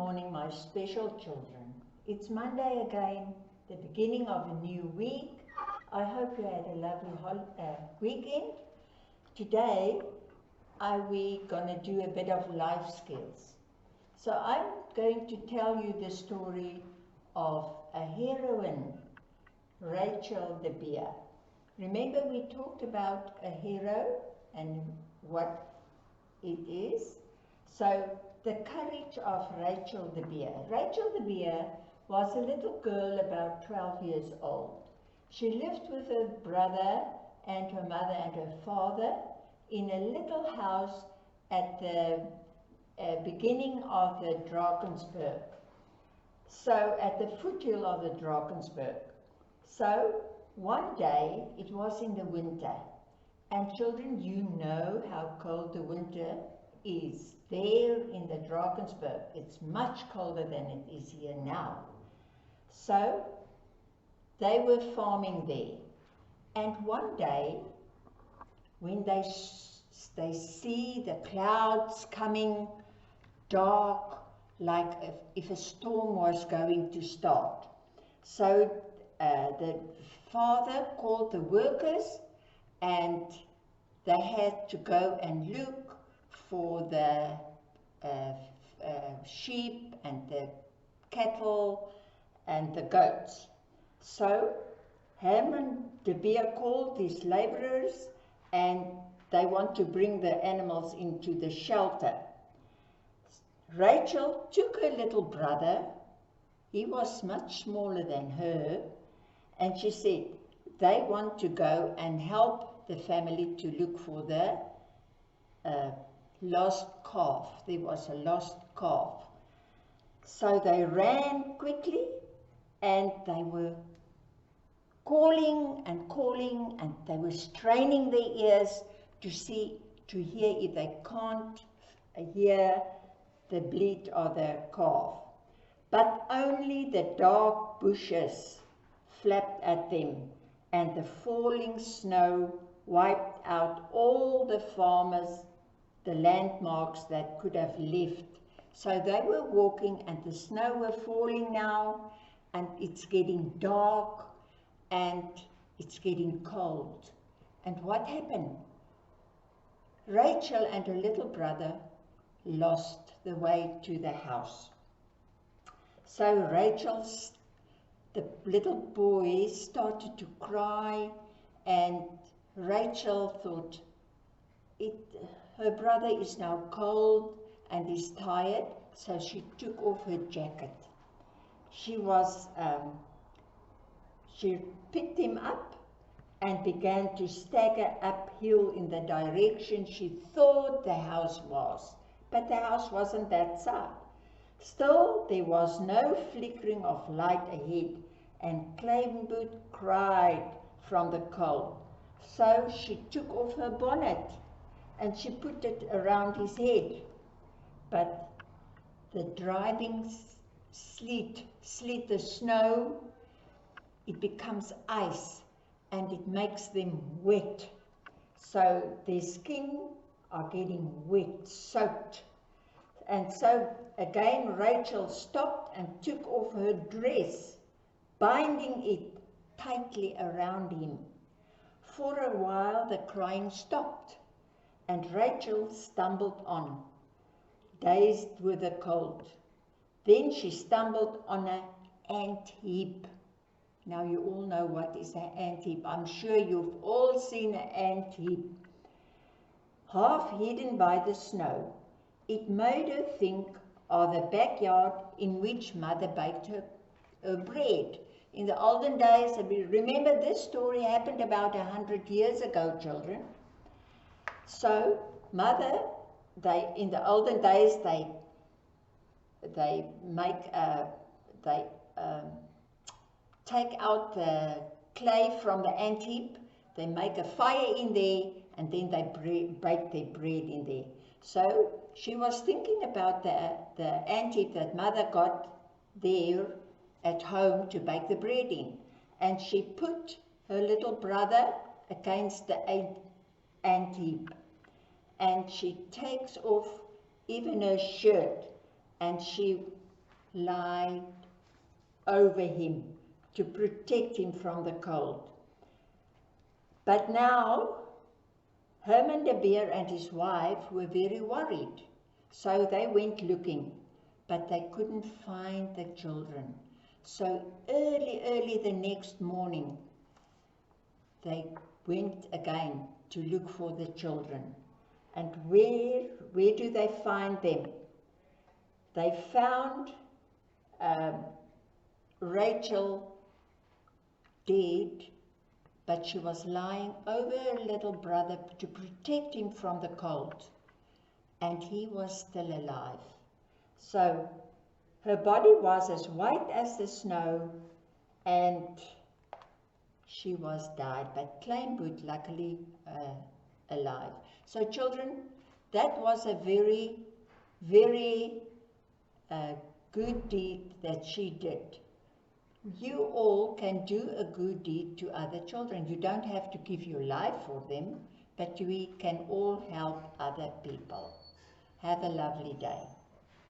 morning, my special children. It's Monday again, the beginning of a new week. I hope you had a lovely weekend. Today, we're going to do a bit of life skills. So I'm going to tell you the story of a heroine, Rachel the Bear. Remember we talked about a hero and what it is? So the courage of Rachel the Bear. Rachel the Bear was a little girl about 12 years old. She lived with her brother and her mother and her father in a little house at the beginning of the Drakensberg. So at the foothill of the Drakensberg. So one day, it was in the winter, and children, you know how cold the winter is. There in the Drakensberg, it's much colder than it is here now. So they were farming there, and one day, when they see the clouds coming dark, like if a storm was going to start. So the father called the workers, and they had to go and look for the sheep and the cattle and the goats. So Herman de Beer called these laborers, and they want to bring the animals into the shelter. Rachel took her little brother. He was much smaller than her, and she said they want to go and help the family to look for the lost calf. There was a lost calf. So they ran quickly, and they were calling and calling, and they were straining their ears to hear if they can't hear the bleat of the calf. But only the dark bushes flapped at them, and the falling snow wiped out all the farmers, the landmarks that could have left. So they were walking, and the snow were falling now, and it's getting dark, and it's getting cold. And what happened? Rachel and her little brother lost the way to the house. So the little boy started to cry, and Rachel thought, her brother is now cold and is tired, so she took off her jacket. She picked him up and began to stagger uphill in the direction she thought the house was, but the house wasn't that side. Still, there was no flickering of light ahead, and Claiborne cried from the cold. So she took off her bonnet, and she put it around his head. But the driving sleet, the snow, it becomes ice, and it makes them wet. So their skin are getting wet, soaked. And so again Rachel stopped and took off her dress, binding it tightly around him. For a while the crying stopped, and Rachel stumbled on, dazed with the cold. Then she stumbled on an ant heap. Now you all know what is an ant heap. I'm sure you've all seen an ant heap. Half hidden by the snow, it made her think of the backyard in which Mother baked her bread. In the olden days, remember this story happened about 100 years ago, children. So Mother, in the olden days, they take out the clay from the ant heap, they make a fire in there, and then they bake their bread in there. So she was thinking about the ant heap that Mother got there at home to bake the bread in. And she put her little brother against the ant heap. And she takes off even her shirt, and she lie over him to protect him from the cold. But now Herman de Beer and his wife were very worried, so they went looking, but they couldn't find the children. So early the next morning, they went again to look for the children. And where do they find them? They found Rachel dead, but she was lying over her little brother to protect him from the cold, and he was still alive. So her body was as white as the snow, and she was died, but Kleinboet luckily alive. So children, that was a very, very good deed that she did. You all can do a good deed to other children. You don't have to give your life for them, but we can all help other people. Have a lovely day.